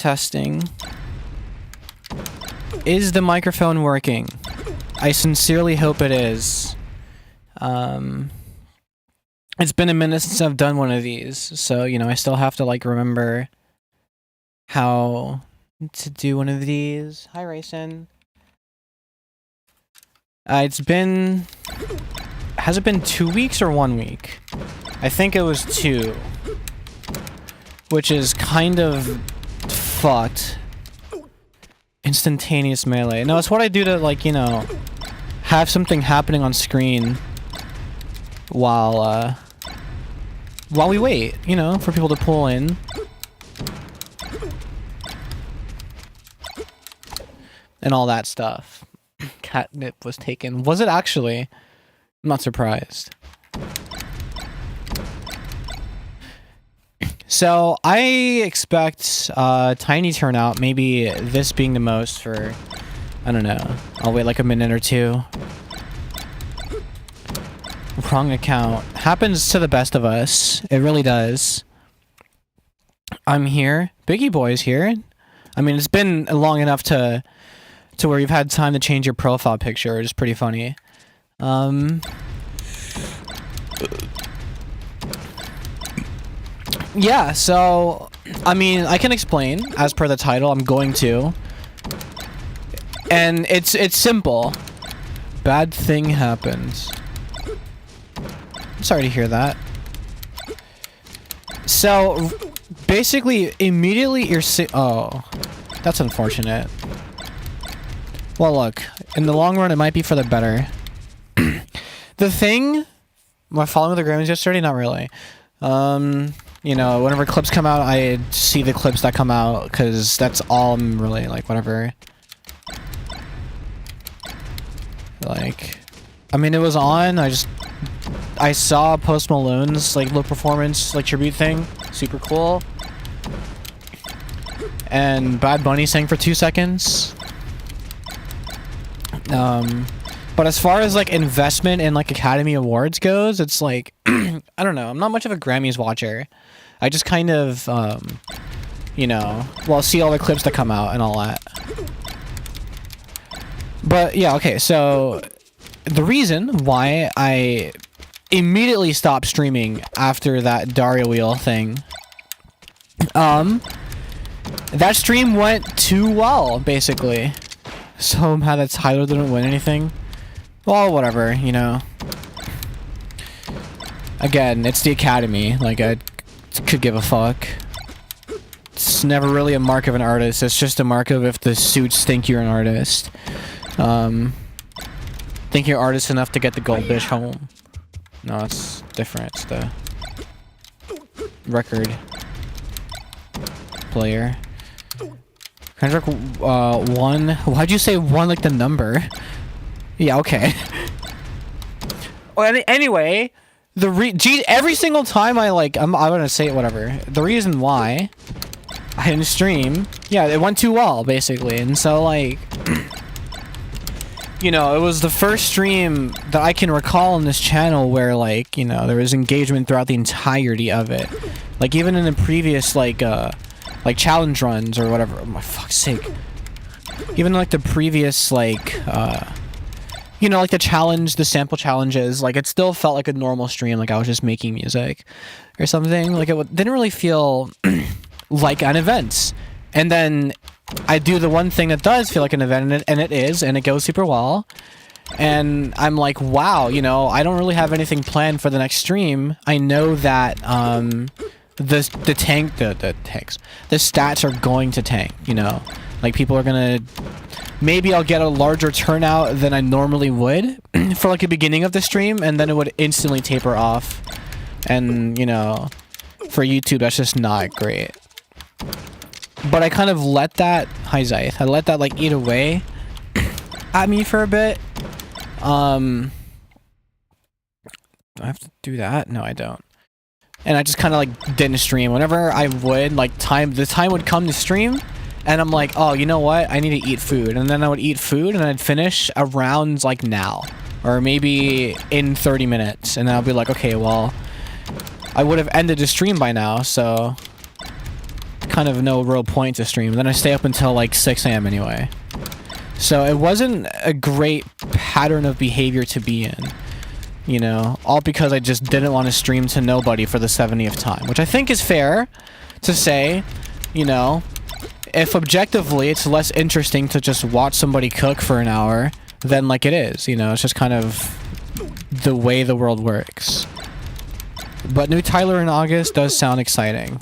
Testing. Is the microphone working? I sincerely hope it is. It's been a minute since I've done one of these, so, you know, I still have to, like, remember how to do one of these. Hi, Rayson. It's been... Has it been 2 weeks or 1 week? I think it was 2. Which is kind of fucked. Instantaneous melee. No, it's what I do to, like, you know, have something happening on screen while we wait, you know, for people to pull in. And all that stuff. Catnip was taken. Was it actually? I'm not surprised. So, I expect tiny turnout, maybe this being the most for, I don't know, I'll wait like a minute or two. Wrong account. Happens to the best of us. It really does. I'm here. Biggie Boy's here. I mean, it's been long enough to where you've had time to change your profile picture, which is pretty funny. Yeah, so, I mean, I can explain, as per the title, I'm going to. And it's simple. Bad thing happens. I'm sorry to hear that. So, basically, immediately you're oh, that's unfortunate. Well, look, in the long run, it might be for the better. The thing, am I following the Grammys yesterday? Not really. You know, whenever clips come out, I see the clips that come out, because that's all I'm really, like, whatever. Like, I mean, it was on, I saw Post Malone's, like, little performance, like, tribute thing. Super cool. And Bad Bunny sang for 2 seconds. But as far as, like, investment in, like, Academy Awards goes, it's like, I don't know, I'm not much of a Grammys watcher. I just kind of, you know, well, see all the clips that come out and all that. But, yeah, okay, so the reason why I immediately stopped streaming after that Daria wheel thing, that stream went too well, basically. So I'm mad that Tyler didn't win anything. Well, whatever, you know. Again, it's the Academy. Like, I could give a fuck. It's never really a mark of an artist. It's just a mark of if the suits think you're an artist. Think you're artist enough to get the gold dish home. No, it's different. It's the record player. Kendrick, 1. Why'd you say 1 like the number? Yeah, okay. Well, anyway, every single time I'm gonna say it, whatever. The reason why I didn't stream, yeah, it went too well, basically. And so, like, you know, it was the first stream that I can recall on this channel where, like, you know, there was engagement throughout the entirety of it. Like, even in the previous, like challenge runs or whatever. Oh, my fuck's sake. Even like the previous, like, you know, like the sample challenges, like, it still felt like a normal stream, like I was just making music or something. Like, it didn't really feel like an event. And then I do the one thing that does feel like an event, and it is, and it goes super well. And I'm like, wow, you know, I don't really have anything planned for the next stream. I know that, the stats are going to tank, you know, like, people are gonna, maybe I'll get a larger turnout than I normally would for, like, the beginning of the stream, and then it would instantly taper off, and, you know, for YouTube, that's just not great. But I kind of let that, hi Zyth, I let that, like, eat away at me for a bit. Do I have to do that? No, I don't. And I just kind of, like, didn't stream. Whenever I would, like, the time would come to stream, and I'm like, oh, you know what? I need to eat food. And then I would eat food, and I'd finish around, like, now. Or maybe in 30 minutes. And then I'll be like, okay, well, I would have ended the stream by now, so kind of no real point to stream. Then I stay up until like 6 a.m. anyway. So it wasn't a great pattern of behavior to be in. You know, all because I just didn't want to stream to nobody for the 70th time, which I think is fair to say, you know, if objectively it's less interesting to just watch somebody cook for an hour than like it is, you know, it's just kind of the way the world works. But new Tyler in August does sound exciting.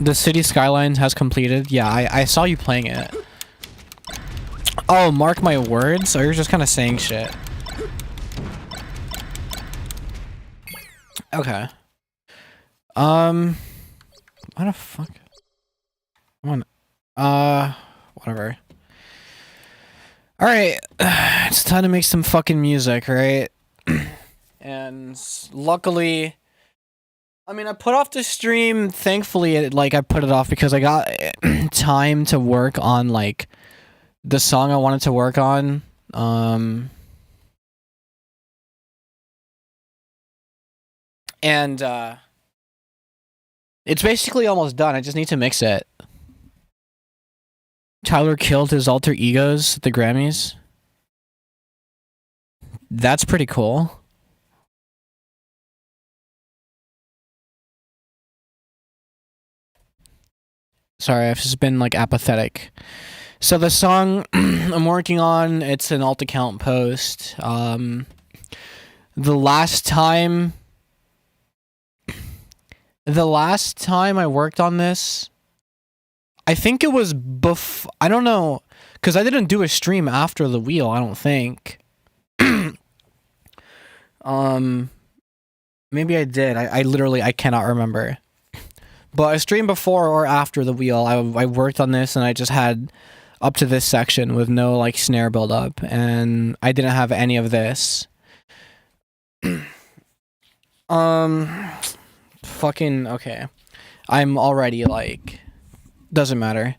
The City Skylines has completed. Yeah, I saw you playing it. Oh, mark my words? Or you're just kind of saying shit? Okay. What the fuck? Come on. Whatever. Alright. It's time to make some fucking music, right? And luckily, I mean, I put off the stream. Thankfully, I put it off because I got time to work on, like, the song I wanted to work on. And it's basically almost done. I just need to mix it. Tyler killed his alter egos at the Grammys. That's pretty cool. Sorry, I've just been, like, apathetic. So the song I'm working on, it's an alt account post. The last time I worked on this, I think it was I don't know, because I didn't do a stream after the wheel, I don't think. Maybe I did. I literally, I cannot remember. But a stream before or after the wheel, I worked on this and I just had up to this section with no, like, snare buildup, and I didn't have any of this. Fucking, okay. I'm already, like, doesn't matter.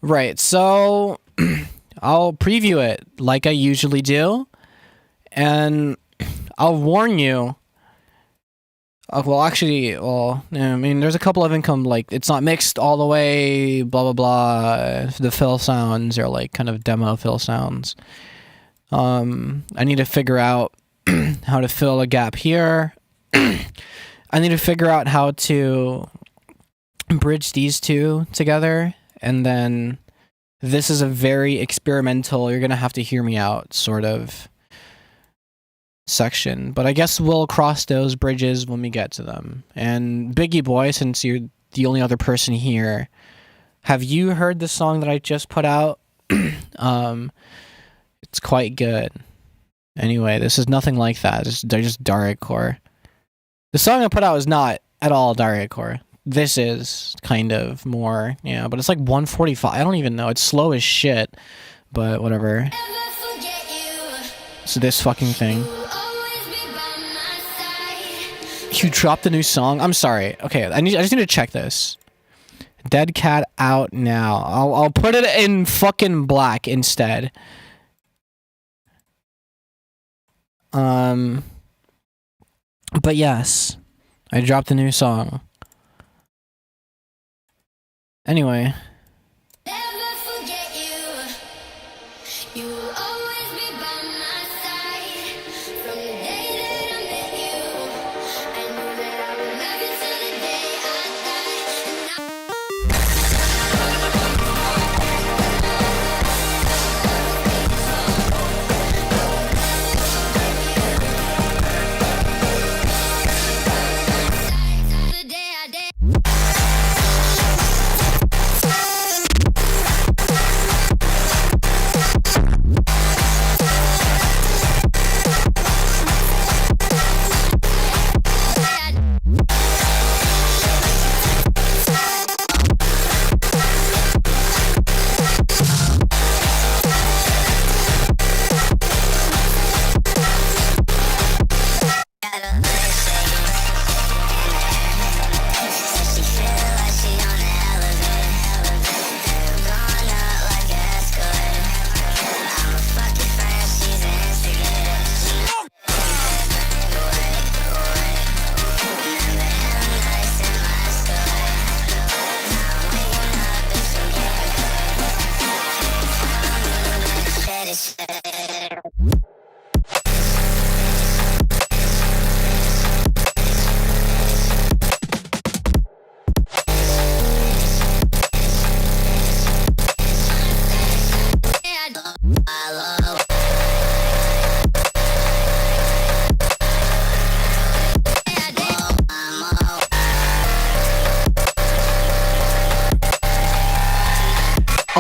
Right, so I'll preview it like I usually do, and I'll warn you. Well, actually, I mean, there's a couple of income, like, it's not mixed all the way, blah, blah, blah. The fill sounds are, like, kind of demo fill sounds. I need to figure out how to fill a gap here. I need to figure out how to bridge these two together, and then this is a very experimental, you're gonna have to hear me out, sort of section, but I guess we'll cross those bridges when we get to them. And Biggie Boy, since you're the only other person here, have you heard the song that I just put out? It's quite good. Anyway, this is nothing like that. They're just dariacore. The song I put out is not at all dariacore. This is kind of more, yeah, but it's like 145. I don't even know. It's slow as shit, but whatever. So this fucking thing. You dropped a new song? I'm sorry. Okay, I just need to check this. Dead Cat out now. I'll put it in fucking black instead. But yes, I dropped a new song. Anyway.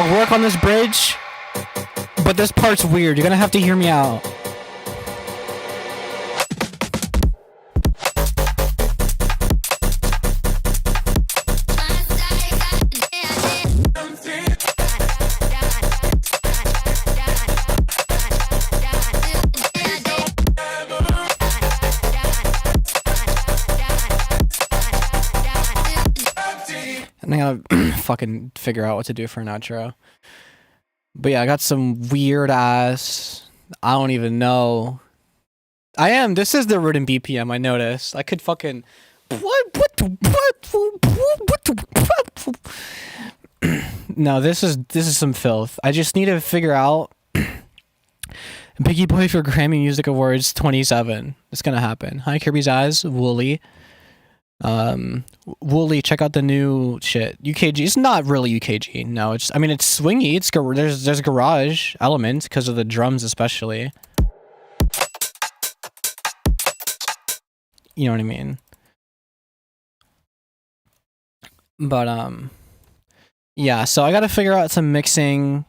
gonna work on this bridge, but this part's weird. You're gonna have to hear me out. And I gotta fucking figure out what to do for an outro. But yeah, I got some weird ass. I don't even know. This is the written BPM, I noticed. I could fucking. No, this is some filth. I just need to figure out. Biggie Boy for Grammy Music Awards 27. It's gonna happen. Hi, Kirby's Eyes, Wooly. Wooly, check out the new shit. UKG. It's not really UKG. No, it's swingy. There's garage elements because of the drums, especially. You know what I mean? But yeah. So I gotta figure out some mixing.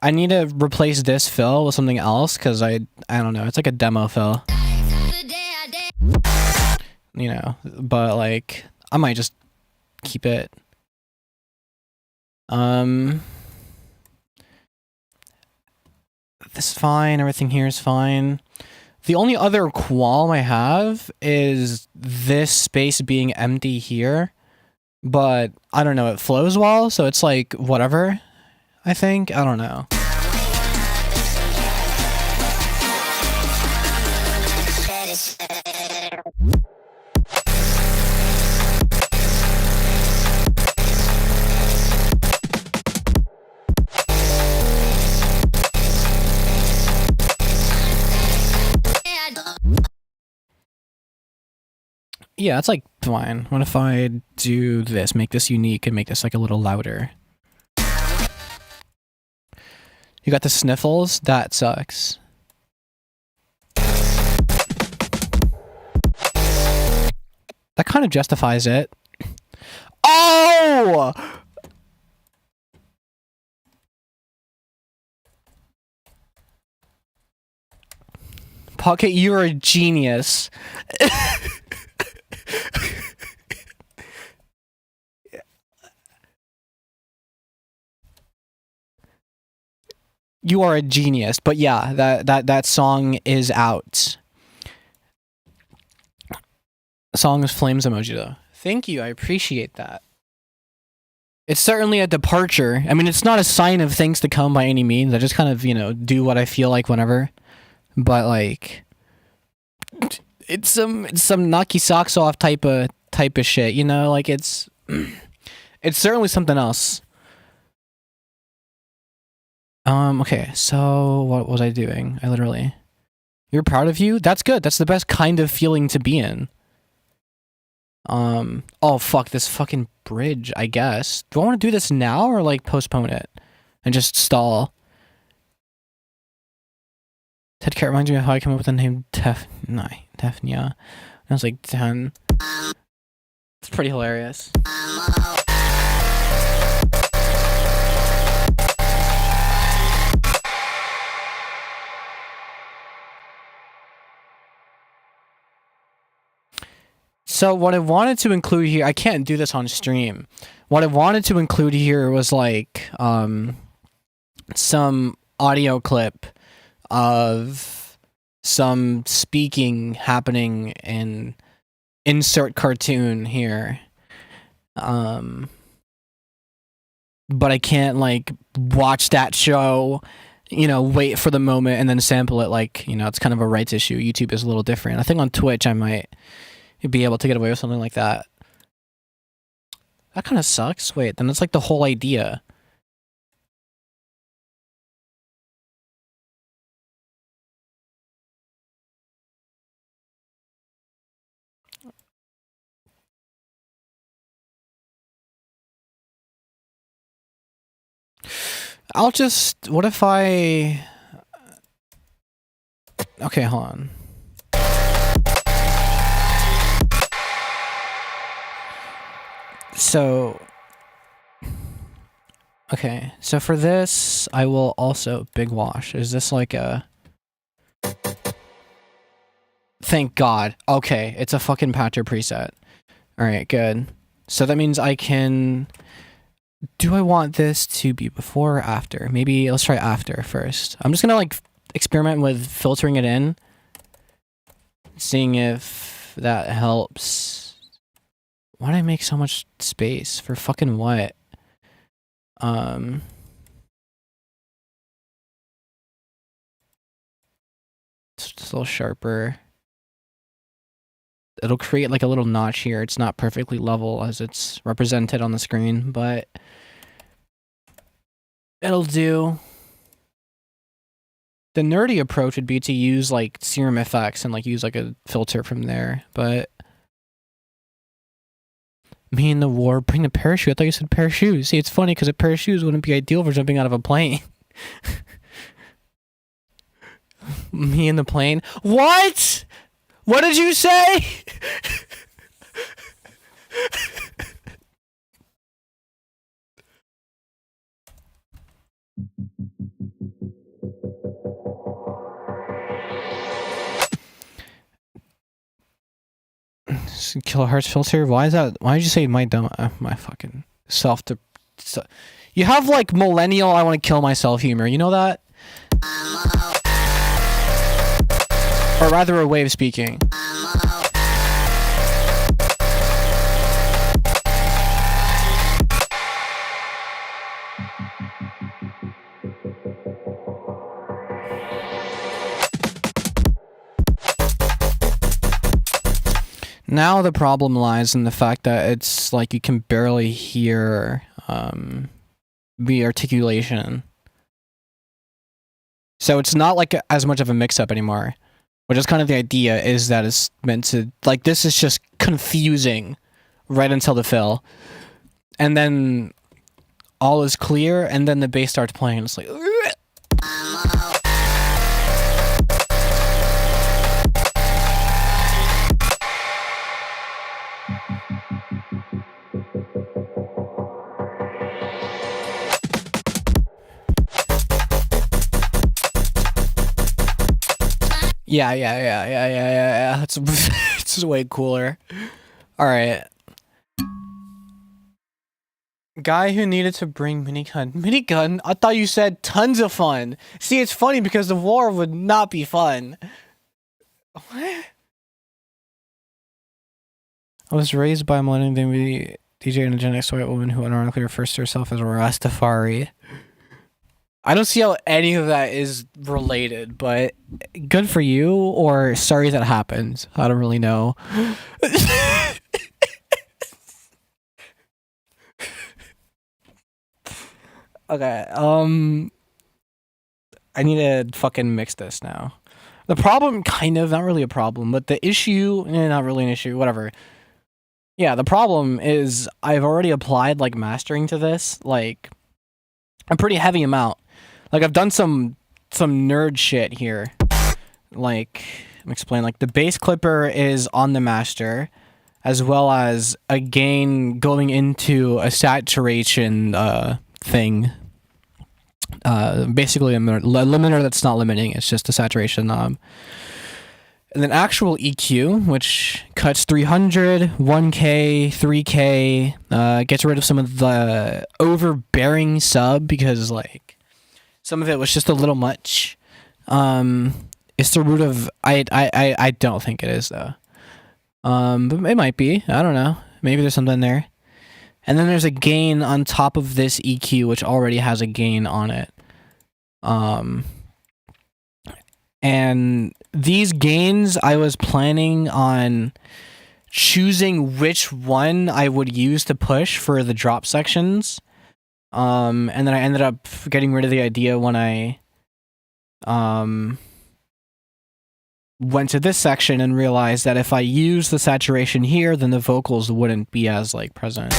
I need to replace this fill with something else because I don't know. It's like a demo fill. You know, but like I might just keep it. This is fine. Everything here is fine. The only other qualm I have is this space being empty here, but I don't know. It flows well, so it's like whatever. I think I don't know. Yeah, it's like fine. What if I do this, make this unique and make this like a little louder? You got the sniffles? That sucks. That kind of justifies it. Oh! Pocket, you're a genius. You are a genius, but yeah, that song is out. The song is flames emoji though. Thank you, I appreciate that. It's certainly a departure. I mean, it's not a sign of things to come by any means. I just kind of, do what I feel like whenever. But like, it's some knock your socks off type of shit, like it's certainly something else. Okay, so what was I doing? You're proud of you? That's good. That's the best kind of feeling to be in. Oh fuck, this fucking bridge, I guess. Do I want to do this now or like postpone it and just stall? Ted Cat reminds me of how I came up with the name Tefnia. I was like 10. It's pretty hilarious. So what I wanted to include here, I can't do this on stream. What I wanted to include here was like some audio clip of some speaking happening in insert cartoon here. But I can't like watch that show, wait for the moment and then sample it like, it's kind of a rights issue. YouTube is a little different. I think on Twitch I might be able to get away with something like that. That kind of sucks. Wait, then that's like the whole idea. What if I... Okay, hold on. So Okay, so for this, I will also big wash. Is this like a... Thank God. Okay, it's a fucking patcher preset. Alright, good. So that means I can... Do I want this to be before or after? Maybe let's try after first. I'm just gonna like experiment with filtering it in. Seeing if that helps. Why did I make so much space? For fucking what? It's just a little sharper. It'll create like a little notch here. It's not perfectly level as it's represented on the screen, but it'll do. The nerdy approach would be to use like serum effects and like use like a filter from there, but me in the war, bring a parachute. I thought you said pair of shoes. See, it's funny because a pair of shoes wouldn't be ideal for jumping out of a plane. Me in the plane. What? What did you say? Kilohertz filter. Why is that? Why did you say my dumb? My fucking self to. You have like millennial. I want to kill myself humor. You know that? Or rather, a way of speaking. Now the problem lies in the fact that it's like you can barely hear the articulation. So it's not like as much of a mix-up anymore. Which is kind of the idea, is that it's meant to... Like, this is just confusing right until the fill. And then all is clear, and then the bass starts playing, and it's like... Yeah. It's way cooler. Alright. Guy who needed to bring minigun. Minigun? I thought you said tons of fun. See, it's funny because the war would not be fun. What? I was raised by a millennium DJ and a Gen X white woman who ironically refers to herself as Rastafari. I don't see how any of that is related, but good for you, or sorry that happened. I don't really know. Okay, I need to fucking mix this now. The problem, kind of, not really a problem, but the issue, not really an issue, whatever. Yeah, the problem is I've already applied, like, mastering to this, like, a pretty heavy amount. Like, I've done some nerd shit here. Like, I'm explaining, like, the bass clipper is on the master, as well as a gain going into a saturation, thing. Basically a limiter that's not limiting, it's just a saturation knob. And then actual EQ, which cuts 300, 1K, 3K, gets rid of some of the overbearing sub because, like, some of it was just a little much. It's the root of... I don't think it is, though. But it might be. I don't know. Maybe there's something there. And then there's a gain on top of this EQ, which already has a gain on it. And these gains, I was planning on choosing which one I would use to push for the drop sections. And then I ended up getting rid of the idea when I went to this section and realized that if I use the saturation here, then the vocals wouldn't be as, like, present.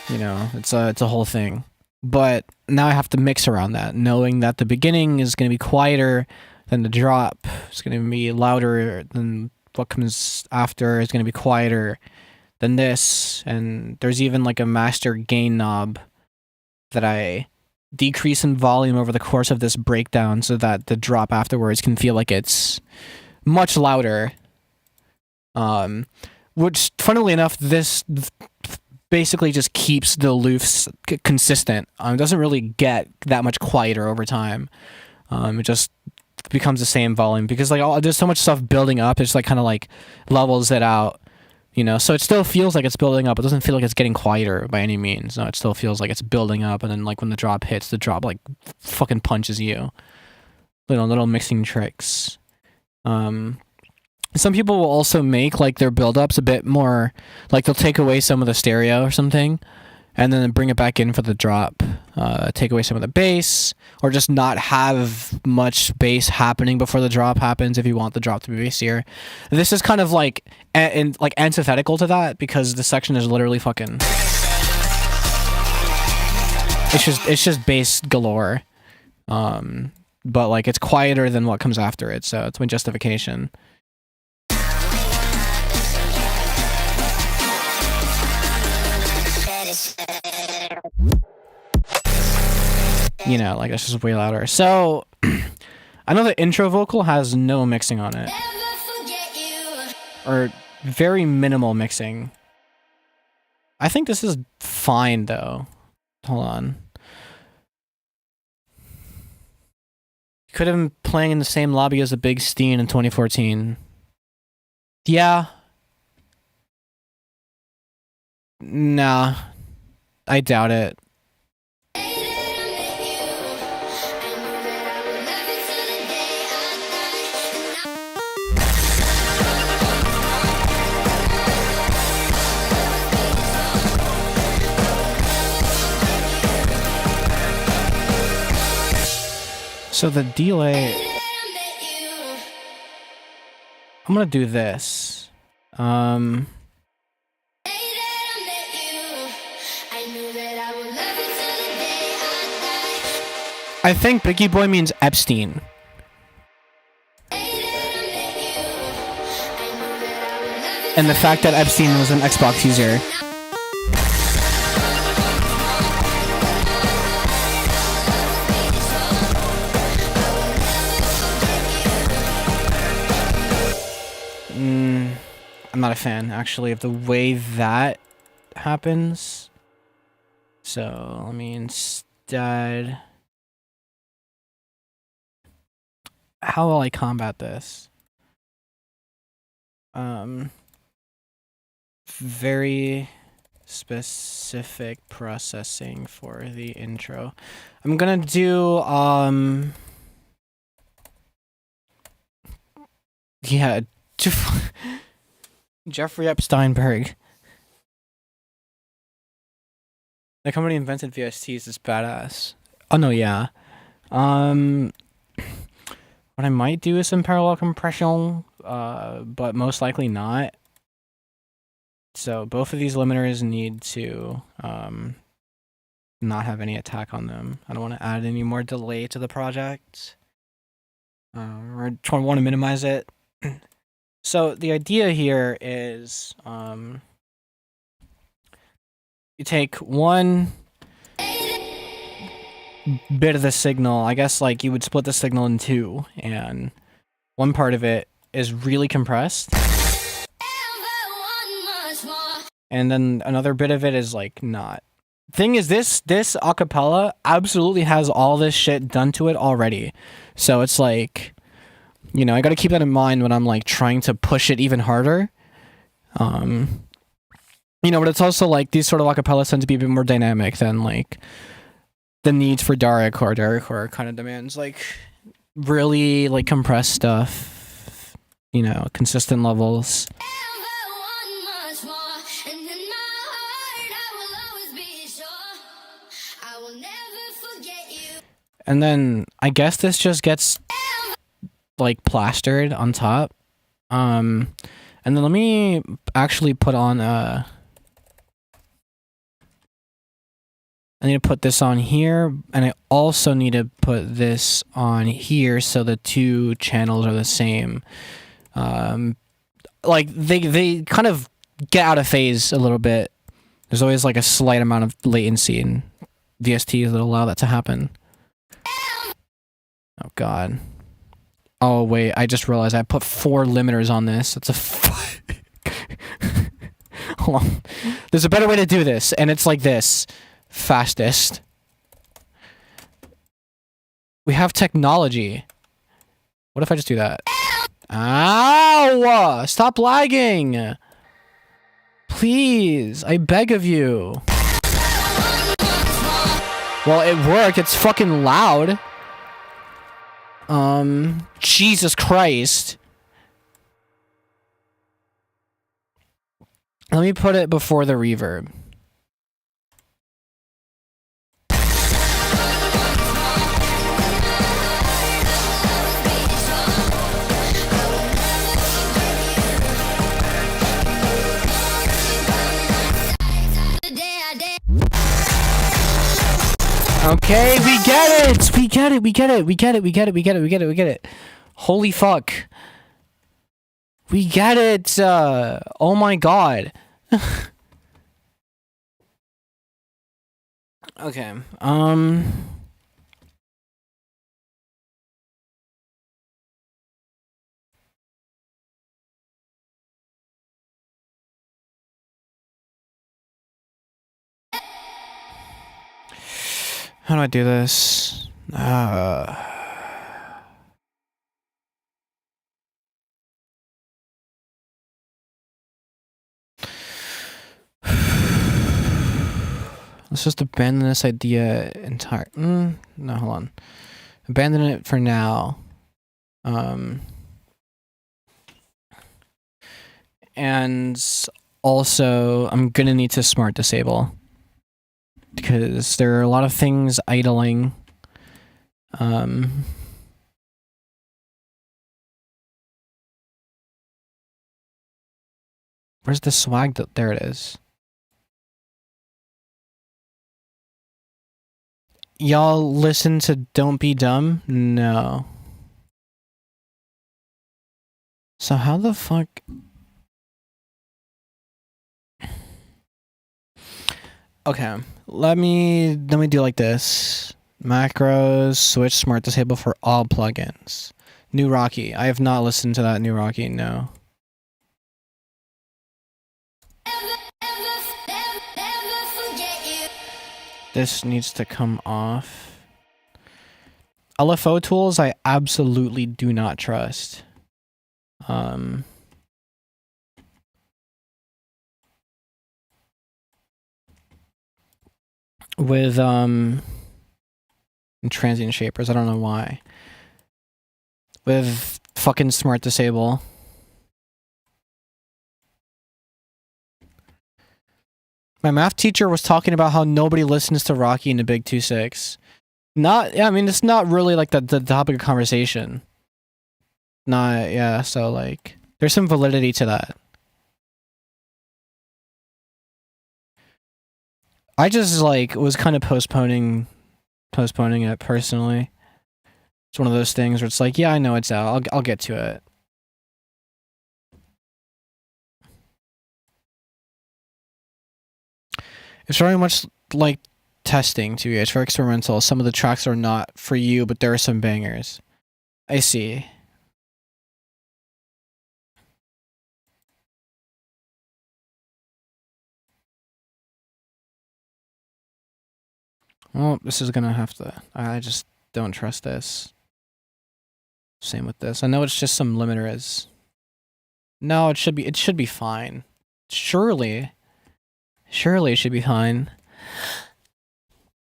You know, it's a whole thing. But now I have to mix around that, knowing that the beginning is going to be quieter than the drop. It's going to be louder than what comes after. It's going to be quieter than this. And there's even like a master gain knob that I decrease in volume over the course of this breakdown so that the drop afterwards can feel like it's much louder. Which, funnily enough, this basically just keeps the loofs consistent. It doesn't really get that much quieter over time. It just becomes the same volume because like there's so much stuff building up. It's like kind of like levels it out, you know. So it still feels like it's building up. It doesn't feel like it's getting quieter by any means. No, it still feels like it's building up, and then like when the drop hits, the drop like fucking punches you. Little mixing tricks. Some people will also make like their build-ups a bit more, like they'll take away some of the stereo or something, and then bring it back in for the drop. Take away some of the bass, or just not have much bass happening before the drop happens if you want the drop to be bassier. This is kind of like like antithetical to that because the section is literally fucking. It's just bass galore, but like it's quieter than what comes after it, so it's my justification. You know, like it's just way louder. So I know the intro vocal has no mixing on it, or very minimal mixing. I think this is fine though. Hold on. Could have been playing in the same lobby as the Big Steen in 2014. Yeah. Nah. I doubt it. So the delay, I'm gonna do this. I think Biggie Boy means Epstein. And the fact that Epstein was an Xbox user. I'm not a fan, actually, of the way that happens. So, let me instead... How will I combat this? Very specific processing for the intro. I'm gonna do, yeah, Jeffrey Epsteinberg. The company invented VSTs is badass. Oh no, yeah. What I might do is some parallel compression, but most likely not. So both of these limiters need to not have any attack on them. I don't want to add any more delay to the project. I want to minimize it. So the idea here is you take one bit of the signal. I guess like you would split the signal in two, and one part of it is really compressed, and then another bit of it is like not. Thing is, this acapella absolutely has all this shit done to it already, so it's like, you know, I got to keep that in mind when I'm like trying to push it even harder. You know, but it's also like these sort of acapellas tend to be a bit more dynamic than like the needs for dariacore. Dariacore kind of demands like really like compressed stuff, you know, consistent levels. And then I guess this just gets like plastered on top. And then let me actually put on I need to put this on here, and I also need to put this on here so the two channels are the same. Like they kind of get out of phase a little bit. There's always like a slight amount of latency, and VSTs that allow that to happen. Oh god. Oh wait, I just realized I put 4 limiters on this. That's a hold on. There's a better way to do this, and it's like this. Fastest. We have technology. What if I just do that? Ow! Stop lagging! Please, I beg of you. Well, it worked. It's fucking loud. Jesus Christ. Let me put it before the reverb. Okay, we get it! We get it, we get it, we get it, we get it, we get it, we get it, we get it. Holy fuck. We get it! Oh my god. Okay, how do I do this? Let's just abandon this idea entire. No, hold on. Abandon it for now. And also, I'm gonna need to smart disable. Because there are a lot of things idling. Where's the swag? There it is. Y'all listen to Don't Be Dumb? No. So how the fuck... Okay, let me do like this. Macros, switch smart disable for all plugins. New Rocky. I have not listened to that New Rocky, no. This needs to come off. LFO tools I absolutely do not trust. With transient shapers, I don't know why. With fucking smart disable. My math teacher was talking about how nobody listens to Rocky in the Big 2-6. Yeah, I mean, it's not really like the topic of conversation. Yeah, so like, there's some validity to that. I just like was kind of postponing it personally. It's one of those things where it's like, yeah, I know it's out. I'll get to it. It's very much like testing too. It's very experimental. Some of the tracks are not for you, but there are some bangers. I see. Well, this is gonna have to... I just don't trust this. Same with this. I know it's just some limiter. No, it should be fine. Surely it should be fine.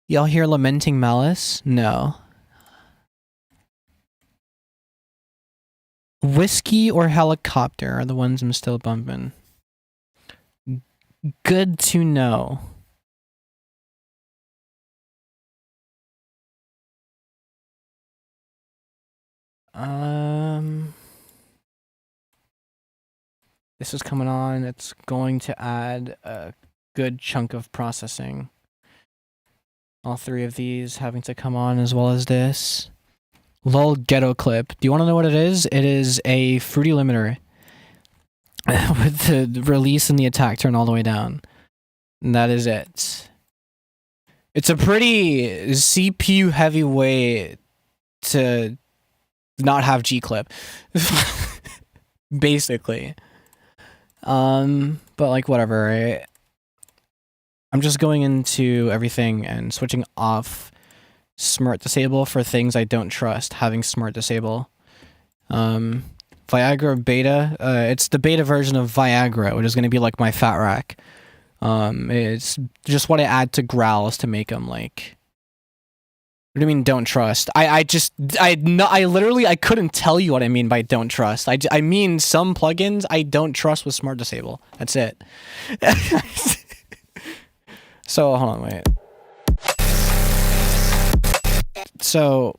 Y'all hear Lamenting Malice? No. Whiskey or Helicopter are the ones I'm still bumping. Good to know. This is coming on. It's going to add a good chunk of processing. All 3 of these having to come on as well as this. Lol ghetto clip. Do you want to know what it is? It is a fruity limiter. With the release and the attack turn all the way down. And that is it. It's a pretty CPU heavy way to not have G-clip. Basically. But like whatever, right? I'm just going into everything and switching off smart disable for things I don't trust having smart disable. Viagra beta, it's the beta version of Viagra, which is going to be like my fat rack. It's just what I add to growls to make them like. What do you mean don't trust? I literally I couldn't tell you what I mean by don't trust. I mean some plugins I don't trust with smart disable. That's it. So hold on, wait. So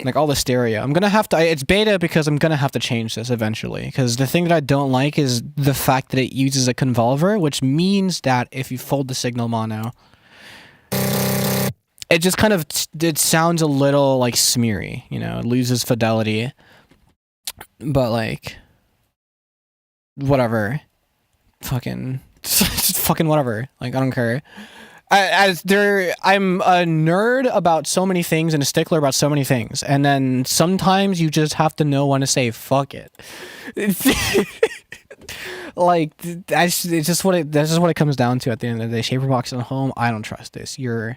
like all the stereo. I'm gonna have to. It's beta because I'm gonna have to change this eventually. Because the thing that I don't like is the fact that it uses a convolver, which means that if you fold the signal mono, it just kind of it sounds a little like smeary. You know, it loses fidelity. But like, whatever, fucking whatever. Like I don't care. I'm a nerd about so many things and a stickler about so many things, and then sometimes you just have to know when to say fuck it. Like that's just what it comes down to at the end of the day. Shaper box at home, I don't trust this. I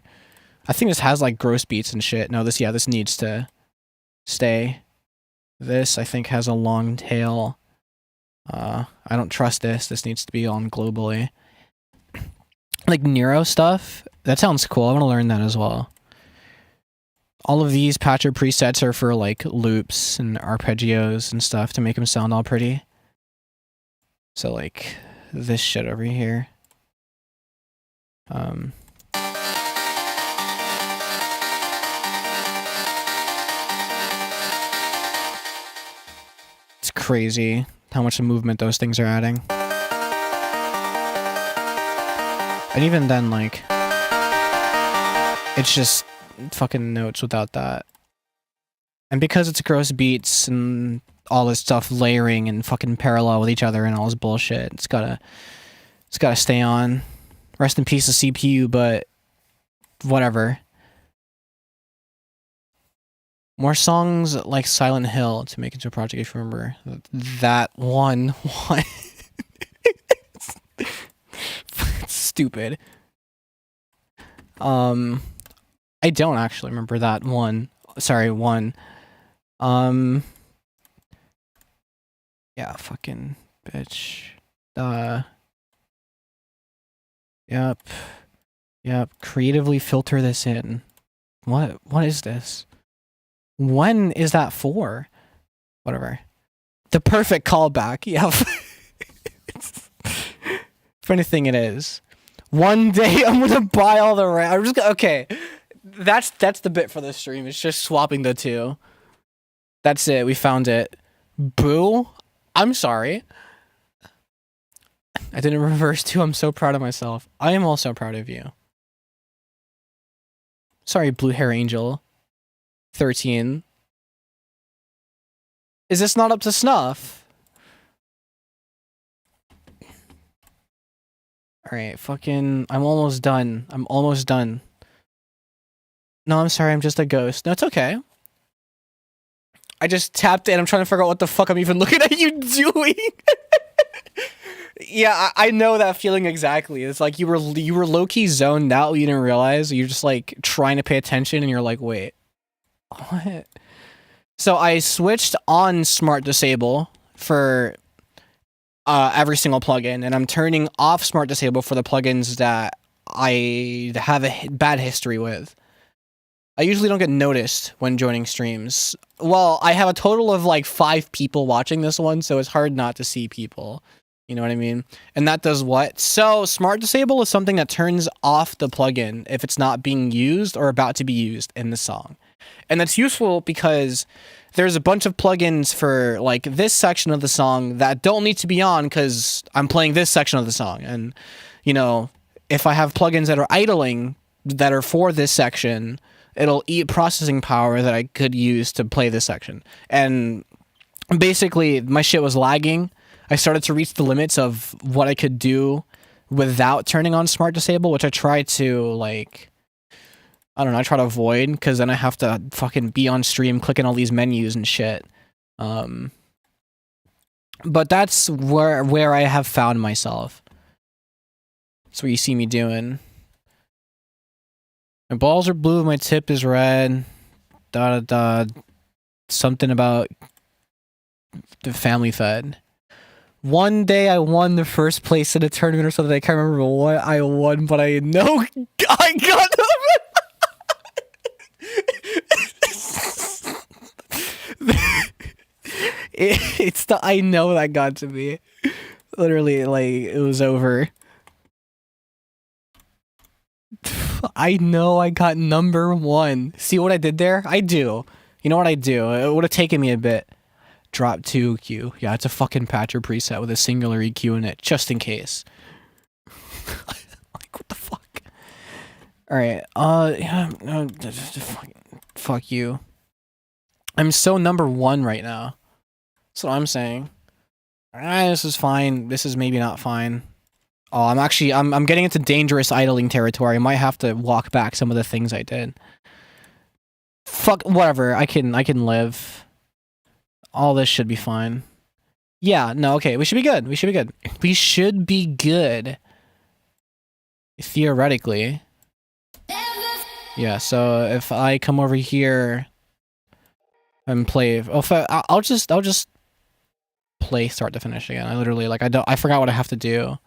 think this has like gross beats and shit. No, this needs to stay. This I think has a long tail. I don't trust this. This needs to be on globally. Like Nero stuff, that sounds cool. I want to learn that as well. All of these patcher presets are for like loops and arpeggios and stuff to make them sound all pretty. So like this shit over here. It's crazy how much movement those things are adding. And even then, like, it's just fucking notes without that. And because it's gross beats and all this stuff layering and fucking parallel with each other and all this bullshit, it's gotta stay on. Rest in peace, the CPU, but whatever. More songs like Silent Hill to make into a project, if you remember. That one. Stupid. I don't actually remember that one. Sorry, one. Yeah, fucking bitch. Yep. Creatively filter this in. What is this? When is that for? Whatever. The perfect callback. Yep. Funny thing it is. One day I'm gonna buy all the I'm just gonna, okay. That's the bit for the stream. It's just swapping the two. That's it. We found it. Boo. I'm sorry. I didn't reverse too. I'm so proud of myself. I am also proud of you. Sorry, Blue Hair Angel. 13. Is this not up to snuff? Alright, fucking... I'm almost done. No, I'm sorry, I'm just a ghost. No, it's okay. I just tapped in. I'm trying to figure out what the fuck I'm even looking at you doing. Yeah, I know that feeling exactly. It's like you were low-key zoned out. You didn't realize. You're just like trying to pay attention and you're like, wait. What? So I switched on Smart Disable for every single plugin, and I'm turning off Smart Disable for the plugins that I have a bad history with. I usually don't get noticed when joining streams. Well, I have a total of like 5 people watching this one, so it's hard not to see people. You know what I mean? And that does what? So Smart Disable is something that turns off the plugin if it's not being used or about to be used in the song. And that's useful because there's a bunch of plugins for like this section of the song that don't need to be on because I'm playing this section of the song. And, you know, if I have plugins that are idling that are for this section, it'll eat processing power that I could use to play this section. And basically, my shit was lagging. I started to reach the limits of what I could do without turning on smart disable, which I try to, like, I don't know, I try to avoid, because then I have to fucking be on stream clicking all these menus and shit. But that's where I have found myself. That's what you see me doing. My balls are blue, my tip is red. Da da da. Something about the family fed. One day I won the first place in a tournament or something. I can't remember what I won, but I know I got it's the I know that got to me. Literally, like, it was over. I know I got number 1. See what I did there? I do. You know what I do? It would have taken me a bit. Drop 2 EQ. Yeah, it's a fucking patcher preset with a singular EQ in it, just in case. Like, what the fuck? Alright, yeah, no, fuck you. I'm so number 1 right now. That's what I'm saying. This is fine. This is maybe not fine. Oh, I'm getting into dangerous idling territory. I might have to walk back some of the things I did. Fuck, whatever. I can live. All this should be fine. Yeah, no, okay. We should be good. We should be good. We should be good. Theoretically. Yeah, so if I come over here and play, I'll just play start to finish again. I literally, like, I forgot what I have to do.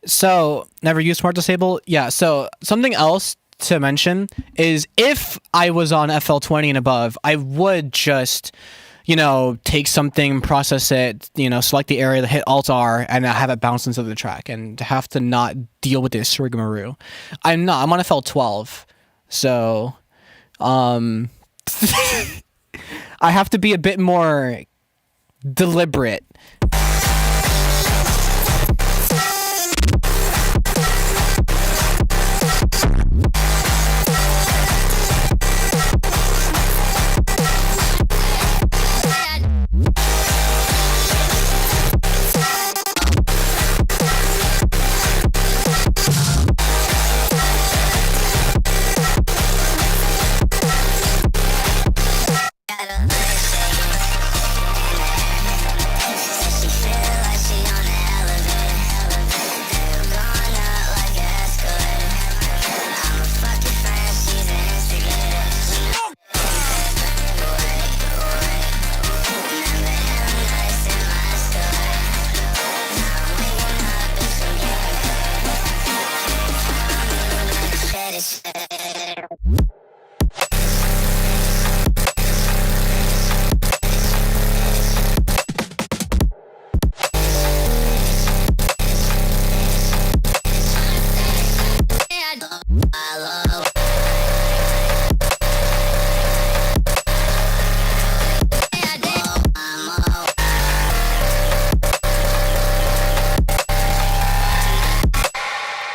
So, never use smart disable? Yeah, so something else to mention is if I was on FL20 and above, I would just, you know, take something, process it, you know, select the area, hit Alt-R, and have it bounce into the track, and have to not deal with this rigmarole. I'm on FL12, so, I have to be a bit more deliberate.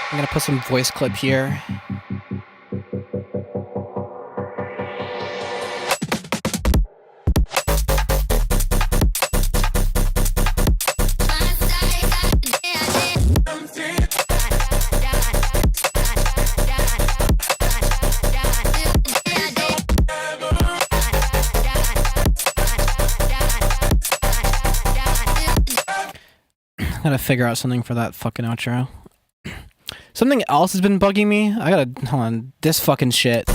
I'm gonna put some voice clip here. I gotta figure out something for that fucking outro. Something else has been bugging me. I gotta, hold on, this fucking shit.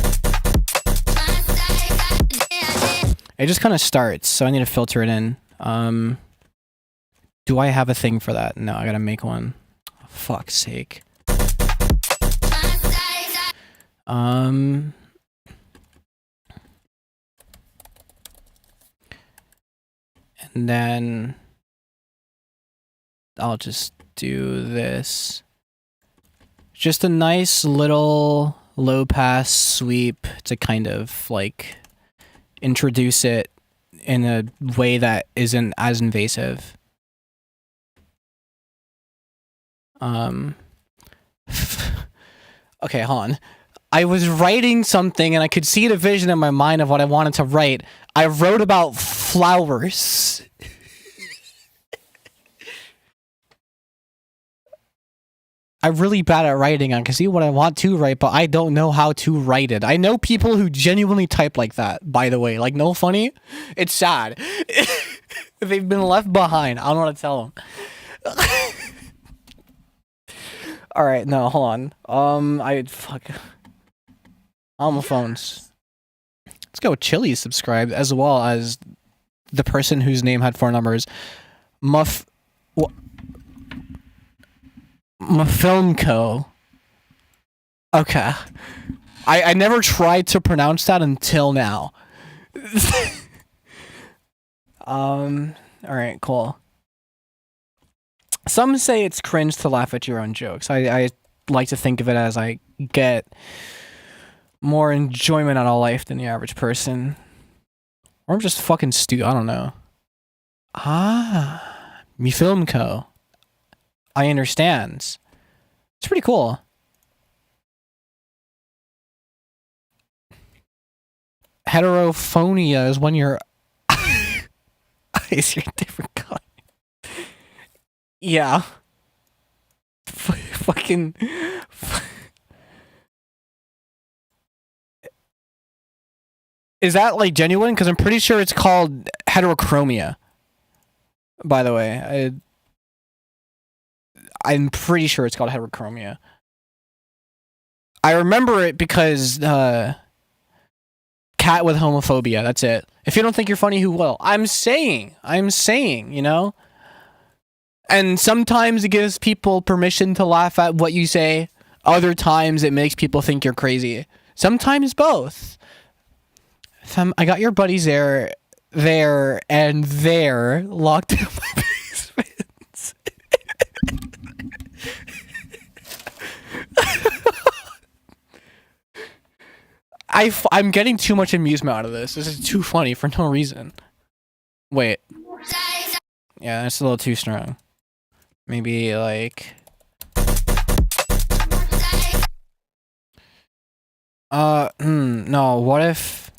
It just kind of starts, so I need to filter it in. Do I have a thing for that? No, I gotta make one. Oh, fuck's sake. And then I'll just do this. Just a nice little low pass sweep to kind of like introduce it in a way that isn't as invasive. Okay, hold on. I was writing something and I could see the vision in my mind of what I wanted to write. I wrote about flowers. I'm really bad at writing. I can see what I want to write, but I don't know how to write it. I know people who genuinely type like that, by the way. Like, no funny. It's sad. They've been left behind. I don't know what to tell them. Alright, no, hold on. Fuck. On my phones. Let's go. Chili's subscribed, as well as the person whose name had 4 numbers. Mafilmco. Okay. I never tried to pronounce that until now. Alright, cool. Some say it's cringe to laugh at your own jokes. I like to think of it as I get more enjoyment out of life than the average person. Or I'm just fucking stupid. I don't know. Mifilmco. I understand. It's pretty cool. Heterophonia is when your eyes are different color. Yeah. Fucking. Is that like genuine? Because I'm pretty sure it's called heterochromia. By the way, I'm pretty sure it's called heterochromia. I remember it because cat with homophobia. That's it. If you don't think you're funny, who will? I'm saying, you know? And sometimes it gives people permission to laugh at what you say. Other times it makes people think you're crazy. Sometimes both. I got your buddies there, and there, locked in my basement. I'm getting too much amusement out of this. This is too funny for no reason. Wait. Yeah, that's a little too strong. Maybe, like... no, what if...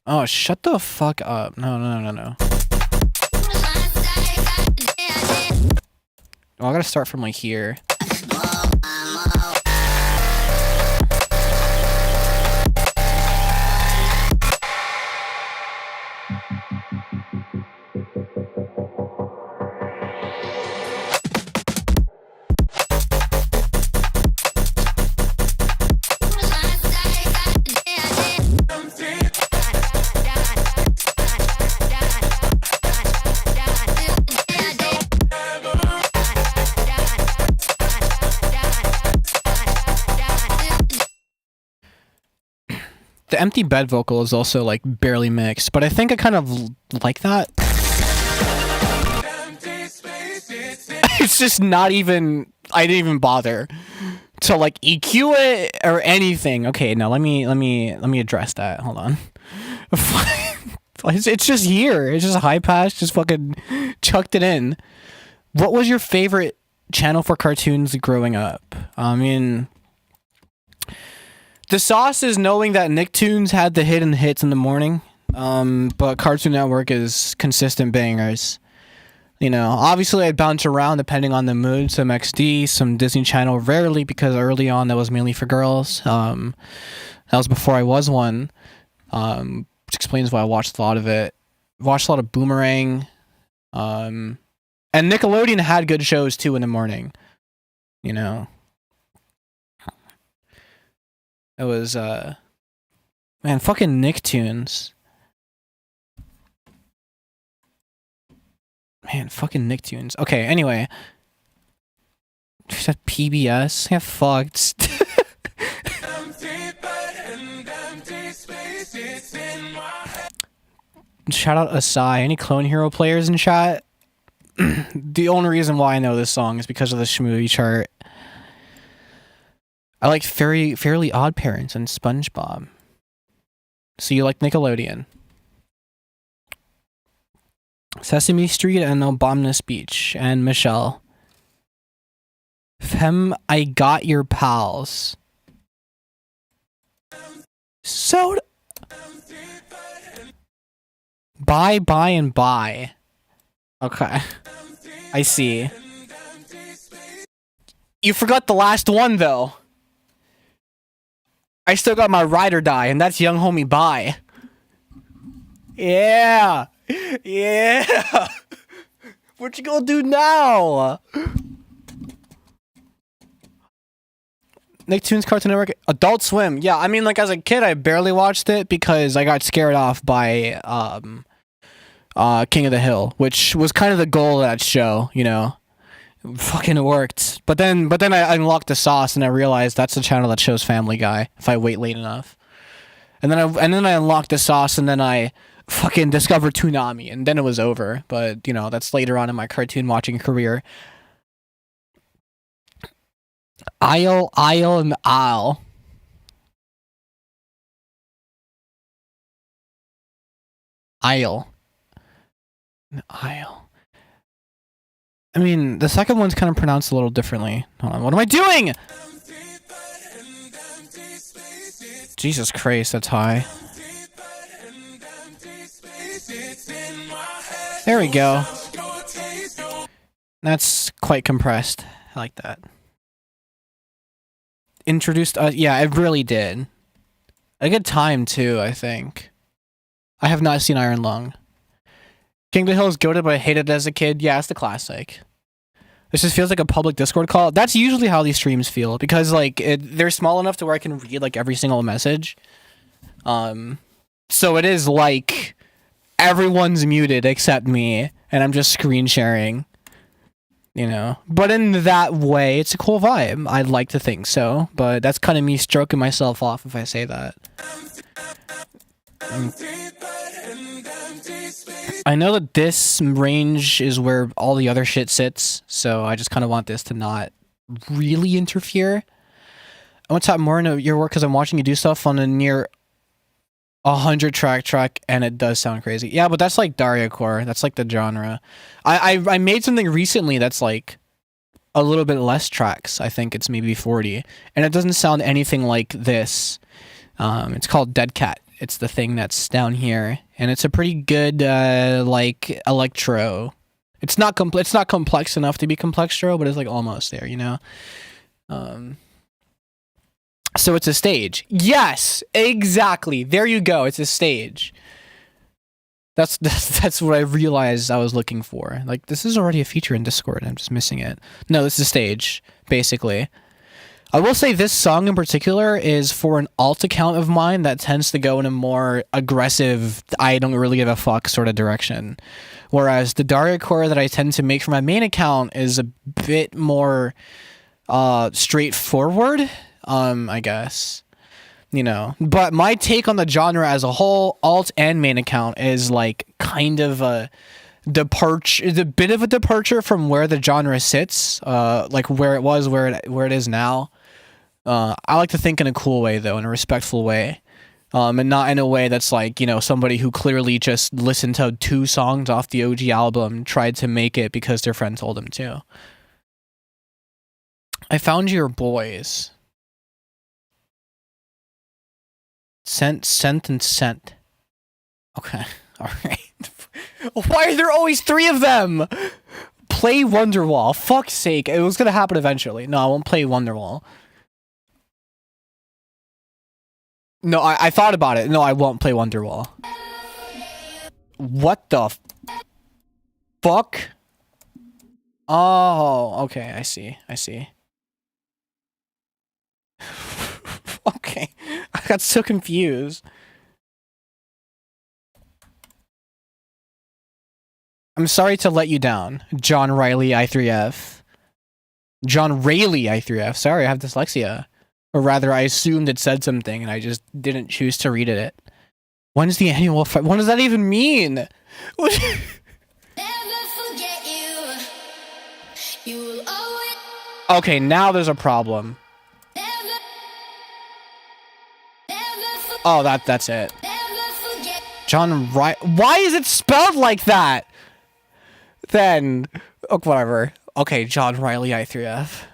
Oh, shut the fuck up. No. Oh, I gotta start from, like, here. The empty bed vocal is also, like, barely mixed, but I think I kind of like that. It's just not even... I didn't even bother to, like, EQ it or anything. Okay, no, let me address that. Hold on. It's just here. It's just a high pass. Just fucking chucked it in. What was your favorite channel for cartoons growing up? I mean... The sauce is knowing that Nicktoons had the hidden hits in the morning, but Cartoon Network is consistent bangers. You know, obviously I'd bounce around depending on the mood, some XD, some Disney Channel, rarely, because early on that was mainly for girls. That was before I was one, which explains why I watched a lot of it. Watched a lot of Boomerang, and Nickelodeon had good shows too in the morning, you know. It was, man, fucking Nicktoons. Man, fucking Nicktoons. Okay, anyway. Is that PBS? Yeah, fucked. Shout out Asai. Any Clone Hero players in chat? The only reason why I know this song is because of the Shmoo chart. I like Fairly Odd Parents and SpongeBob. So you like Nickelodeon. Sesame Street and Abominous Beach and Michelle. I Got Your Pals. So Bye and Bye. Okay. I see. You forgot the last one though. I still got my Ride or Die, and that's Young Homie Bye. Yeah. Yeah. What you gonna do now? Nicktoons, Cartoon Network, Adult Swim. Yeah, I mean, like, as a kid, I barely watched it because I got scared off by King of the Hill, which was kind of the goal of that show, you know. Fucking worked. But then I unlocked the sauce and I realized that's the channel that shows Family Guy if I wait late enough. And then I unlocked the sauce and then I fucking discovered Toonami and then it was over. But, you know, that's later on in my cartoon watching career. Isle, and Isle. Isle. Isle. I mean, the second one's kind of pronounced a little differently. Hold on, what am I doing? Jesus Christ, that's high. There we go. That's quite compressed. I like that. Introduced us. Yeah, it really did. A good time, too, I think. I have not seen Iron Lung. King of the Hill is goated, but I hated it as a kid. Yeah, it's the classic. This just feels like a public Discord call. That's usually how these streams feel, because, like, they're small enough to where I can read, like, every single message. So it is, like, everyone's muted except me, and I'm just screen sharing. You know, but in that way, it's a cool vibe. I'd like to think so, but that's kind of me stroking myself off if I say that. I know that this range is where all the other shit sits, so I just kind of want this to not really interfere. I want to talk more into your work because I'm watching you do stuff on a near 100 track, and it does sound crazy. Yeah, but that's like dariacore. That's like the genre. I made something recently that's like a little bit less tracks. I think it's maybe 40, and it doesn't sound anything like this. It's called Dead Cat. It's the thing that's down here, and it's a pretty good like electro. It's not complex enough to be complextro, but it's like almost there, you know. So it's a stage. Yes, exactly. There you go. It's a stage. That's what I realized I was looking for. Like, this is already a feature in Discord. I'm just missing it. No, this is a stage, basically. I will say this song in particular is for an alt account of mine that tends to go in a more aggressive, I don't really give a fuck sort of direction. Whereas the dariacore that I tend to make for my main account is a bit more straightforward. I guess, you know, but my take on the genre as a whole, alt and main account, is like kind of a departure, it's a bit of a departure from where the genre sits, like where it was, where it is now. I like to think in a cool way though, in a respectful way, and not in a way that's like, you know, somebody who clearly just listened to 2 songs off the OG album tried to make it because their friend told them to. I found your boys. Sent. Okay. Alright. Why are there always 3 of them? Play Wonderwall. Fuck's sake. It was gonna happen eventually. No, I won't play Wonderwall. No, I thought about it. No, I won't play Wonderwall. What the fuck? Oh, okay. I see. Okay. I got so confused. I'm sorry to let you down, John Riley I3F. John Rayleigh I3F. Sorry, I have dyslexia. Or rather, I assumed it said something and I just didn't choose to read it. When's the annual what does that even mean? Never forget you. Okay, now there's a problem. Oh, that's it. John Riley. Why is it spelled like that? Then, oh, whatever. Okay, John Riley I3F.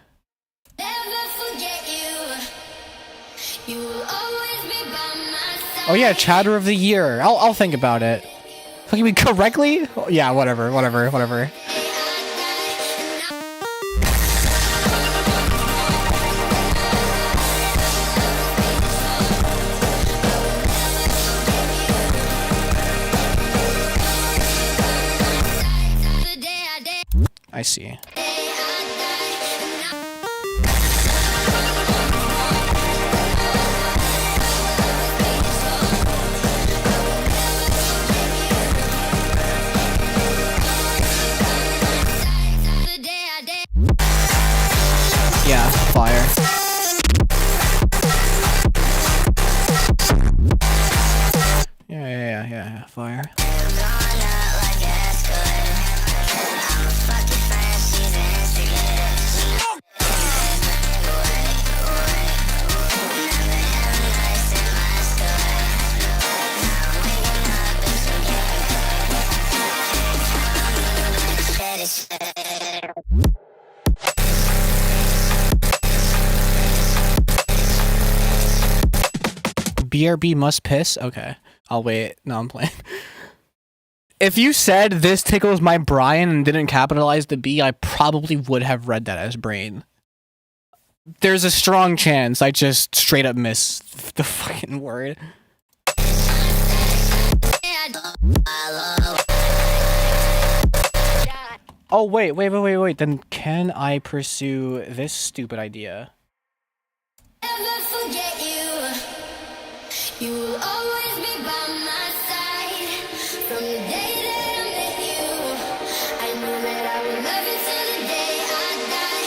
Oh yeah, chatter of the year. I'll think about it. Fucking me correctly? Yeah, whatever. I see. Yeah, fire. Yeah, fire. BRB must piss? Okay. I'll wait. No, I'm playing. If you said this tickles my Brian and didn't capitalize the B, I probably would have read that as brain. There's a strong chance I just straight up missed the fucking word. Oh, wait. Then can I pursue this stupid idea? You will always be by my side. From the day that I met you, I knew that I would love you till the day I die.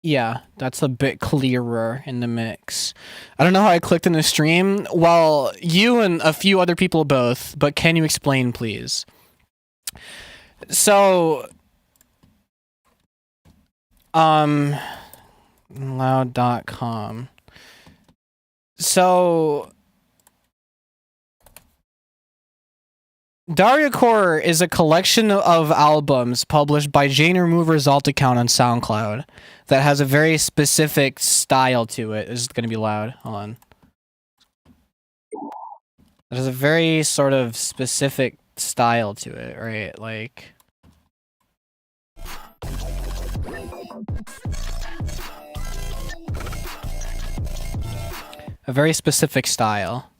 Yeah, that's a bit clearer in the mix. I don't know how I clicked in the stream. Well, you and a few other people both, but can you explain, please? So, loud.com. So, dariacore is a collection of albums published by Jane Remover's alt account on SoundCloud that has a very specific style to it. This is going to be loud. Hold on. It has a very sort of specific style to it, right? Like... a very specific style.